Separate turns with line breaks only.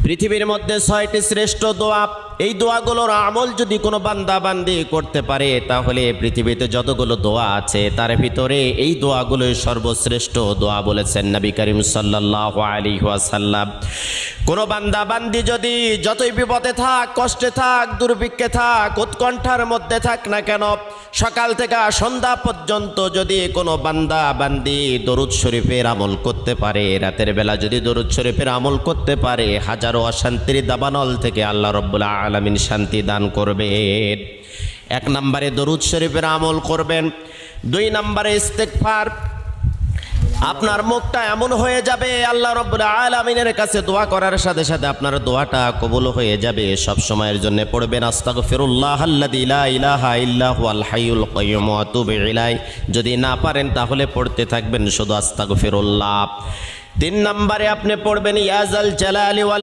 পৃথিবীর মধ্যে 6টি শ্রেষ্ঠ দোয়া, এই দোয়াগুলোর আমল যদি কোনো বান্দা বান্দি করতে পারে তাহলে পৃথিবীতে যতগুলো দোয়া আছে তার ভিতরে এই দোয়াগুলোই সর্বশ্রেষ্ঠ দোয়া বলেছেন নবী করিম সাল্লাল্লাহু আলাইহি ওয়াসাল্লাম। কোনো বান্দা বান্দি যদি যতই বিপদে থাক, কষ্টে থাক, দুর্ভিক্ষে থাক, উৎকণ্ঠার মধ্যে থাক না কেন, সকাল থেকে সন্ধ্যা পর্যন্ত যদি কোনো বান্দা বান্দি দরুদ শরীফের আমল করতে পারে, রাতের বেলা যদি দরুদ শরীফের আমল করতে পারে, হাজারো অশান্তির দাবানল থেকে আল্লাহ রাব্বুল আলামিন শান্তি দান করবেন। 1 নম্বরে দরুদ শরীফের আমল করবেন। 2 নম্বরে ইস্তেগফার। আপনার মুখটা এমন হয়ে যাবে আল্লাহ রাব্বুল আলামিনের কাছে দোয়া করার সাথে সাথে আপনার দোয়াটা কবুল হয়ে যাবে। সব সময়ের জন্য পড়বেন আস্তাগফিরুল্লাহ আল্লাযী লা ইলাহা ইল্লা হুয়াল হাইয়ুল কাইয়্যুম ওয়া আতুবু ইলাইহি। যদি না পারেন তাহলে পড়তে থাকবেন শুধু আস্তাগফিরুল্লাহ। 3 নম্বরে আপনি পড়বেন ইয়া যাল জালালি ওয়াল